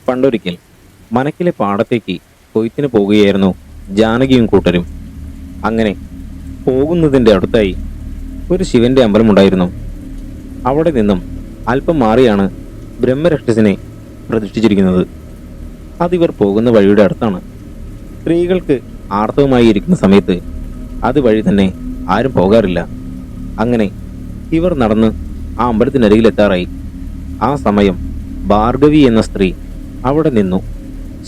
പണ്ടൊരിക്കൽ മനക്കിലെ പാടത്തേക്ക് കൊയ്ത്തിന് പോകുകയായിരുന്നു ജാനകിയും കൂട്ടരും. അങ്ങനെ പോകുന്നതിൻ്റെ അടുത്തായി ഒരു ശിവന്റെ അമ്പലമുണ്ടായിരുന്നു. അവിടെ നിന്നും അല്പം മാറിയാണ് ബ്രഹ്മരക്ഷസിനെ പ്രതിഷ്ഠിച്ചിരിക്കുന്നത്. അതിവർ പോകുന്ന വഴിയുടെ അടുത്താണ്. സ്ത്രീകൾക്ക് ആർത്തവമായി ഇരിക്കുന്ന സമയത്ത് അതുവഴി തന്നെ ആരും പോകാറില്ല. അങ്ങനെ ഇവർ നടന്ന് ആ അമ്പലത്തിനരികിലെത്താറായി. ആ സമയം ഭാർഗവി എന്ന സ്ത്രീ അവിടെ നിന്നു.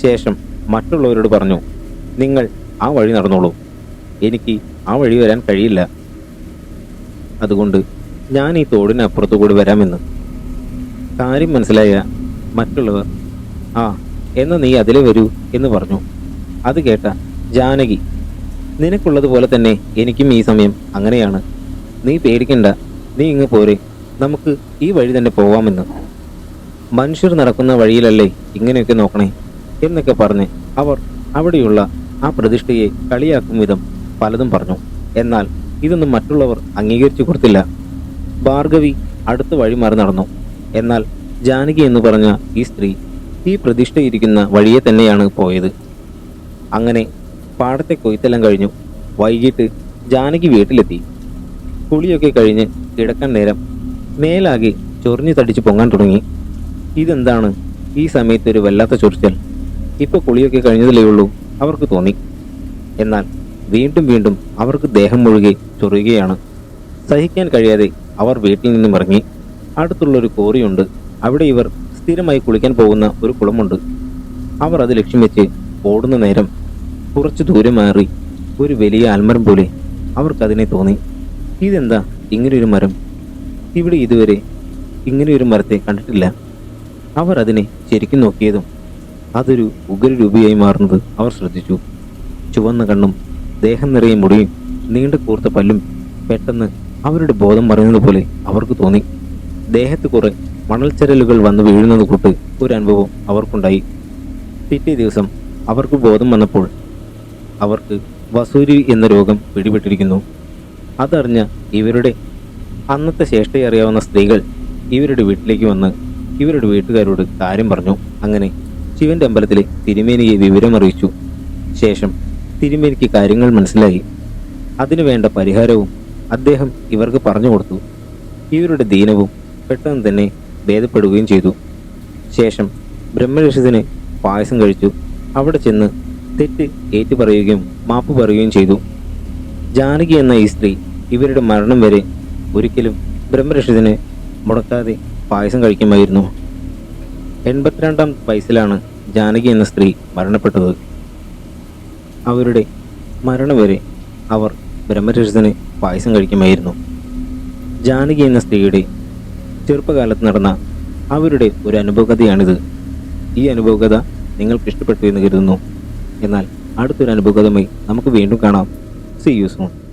ശേഷം മറ്റുള്ളവരോട് പറഞ്ഞു, നിങ്ങൾ ആ വഴി നടന്നോളൂ, എനിക്ക് ആ വഴി വരാൻ കഴിയില്ല, അതുകൊണ്ട് ഞാൻ ഈ തോടിനപ്പുറത്തു കൂടി വരാമെന്ന്. കാര്യം മനസ്സിലായ മറ്റുള്ളവർ, ആ എന്ന് നീ അതിലെ വരൂ എന്ന് പറഞ്ഞു. അത് കേട്ട ജാനകി, നിനക്കുള്ളതുപോലെ തന്നെ എനിക്കും ഈ സമയം അങ്ങനെയാണ്, നീ പേടിക്കണ്ട, നീ ഇങ്ങ് പോരെ, നമുക്ക് ഈ വഴി തന്നെ പോവാമെന്ന്. മനുഷ്യർ നടക്കുന്ന വഴിയിലല്ലേ ഇങ്ങനെയൊക്കെ നോക്കണേ എന്നൊക്കെ പറഞ്ഞ് അവർ അവിടെയുള്ള ആ പ്രതിഷ്ഠയെ കളിയാക്കും വിധം പലതും പറഞ്ഞു. എന്നാൽ ഇതൊന്നും മറ്റുള്ളവർ അംഗീകരിച്ചു കൊടുത്തില്ല. ഭാർഗവി അടുത്ത വഴി മാറി നടന്നു. എന്നാൽ ജാനകി എന്ന് പറഞ്ഞ ഈ സ്ത്രീ ഈ പ്രതിഷ്ഠയിരിക്കുന്ന വഴിയെ തന്നെയാണ് പോയത്. അങ്ങനെ പാടത്തെ കൊയ്ത്തെല്ലാം കഴിഞ്ഞു. വൈകിട്ട് ജാനകി വീട്ടിലെത്തി. കുളിയൊക്കെ കഴിഞ്ഞ് കിടക്കാൻ നേരം മേലാകെ ചൊറിഞ്ഞു തടിച്ച് പൊങ്ങാൻ തുടങ്ങി. ഇതെന്താണ് ഈ സമയത്ത് ഒരു വല്ലാത്ത ചൊറിച്ചൽ? ഇപ്പോൾ കുളിയൊക്കെ കഴിഞ്ഞതിലേ ഉള്ളൂ അവർക്ക് തോന്നി. എന്നാൽ വീണ്ടും വീണ്ടും അവർക്ക് ദേഹം മുഴുകെ ചൊറിയുകയാണ്. സഹിക്കാൻ കഴിയാതെ അവർ വീട്ടിൽ നിന്നും ഇറങ്ങി. അടുത്തുള്ളൊരു കോറിയുണ്ട്. അവിടെ ഇവർ സ്ഥിരമായി കുളിക്കാൻ പോകുന്ന ഒരു കുളമുണ്ട്. അവർ അത് ലക്ഷ്യം വെച്ച് ഓടുന്ന നേരം കുറച്ചു ദൂരം മാറി ഒരു വലിയ ആൽമരം പോലെ അവർക്കതിനെ തോന്നി. ഇതെന്താ ഇങ്ങനെയൊരു മരം? ഇവിടെ ഇതുവരെ ഇങ്ങനെയൊരു മരത്തെ കണ്ടിട്ടില്ല. അവർ അതിനെ ശരിക്കും നോക്കിയതും അതൊരു ഉഗ്രരൂപിയായി മാറുന്നത് അവർ ശ്രദ്ധിച്ചു. ചുവന്ന കണ്ണും ദേഹം നിറയെ മുടിയും നീണ്ട കൂർത്ത പല്ലും. പെട്ടെന്ന് അവരുടെ ബോധം മറയുന്നത് പോലെ അവർക്ക് തോന്നി. ദേഹത്ത് കുറെ മണൽച്ചരലുകൾ വന്ന് വീഴുന്നത് കൂട്ട് ഒരു അനുഭവം അവർക്കുണ്ടായി. പിറ്റേ ദിവസം അവർക്ക് ബോധം വന്നപ്പോൾ അവർക്ക് വസൂരി എന്ന രോഗം പിടിപെട്ടിരിക്കുന്നു. അതറിഞ്ഞ ഇവരുടെ അന്നത്തെ ശേഷ്ടയറിയാവുന്ന സ്ത്രീകൾ ഇവരുടെ വീട്ടിലേക്ക് വന്ന് ഇവരുടെ വീട്ടുകാരോട് കാര്യം പറഞ്ഞു. അങ്ങനെ ശിവന്റെ അമ്പലത്തിലെ തിരുമേനിയെ വിവരമറിയിച്ചു. ശേഷം തിരുമേനിക്ക് കാര്യങ്ങൾ മനസ്സിലായി. അതിനു വേണ്ട പരിഹാരവും അദ്ദേഹം ഇവർക്ക് പറഞ്ഞു കൊടുത്തു. ഇവരുടെ ദീനവും പെട്ടെന്ന് തന്നെ ഭേദപ്പെടുകയും ചെയ്തു. ശേഷം ബ്രഹ്മരക്ഷസിന് പായസം കഴിച്ചു. അവിടെ ചെന്ന് തെറ്റ് ഏറ്റുപറയുകയും മാപ്പ് പറയുകയും ചെയ്തു. ജാനകി എന്ന ഈ സ്ത്രീ ഇവരുടെ മരണം വരെ ഒരിക്കലും ബ്രഹ്മരക്ഷസിനെ മുടക്കാതെ പായസം കഴിക്കുമായിരുന്നു. 82-ാം വയസ്സിലാണ് ജാനകി എന്ന സ്ത്രീ മരണപ്പെട്ടത്. അവരുടെ മരണം വരെ അവർ ബ്രഹ്മരക്ഷസിന് പായസം കഴിക്കുമായിരുന്നു. ജാനകി എന്ന സ്ത്രീയുടെ ചെറുപ്പകാലത്ത് നടന്ന അവരുടെ ഒരു അനുഭവകഥയാണിത്. ഈ അനുഭവകഥ നിങ്ങൾക്ക് ഇഷ്ടപ്പെട്ടു എന്ന് കരുതുന്നു. എന്നാൽ അടുത്തൊരു അനുഭവകഥയുമായി നമുക്ക് വീണ്ടും കാണാം. See you soon.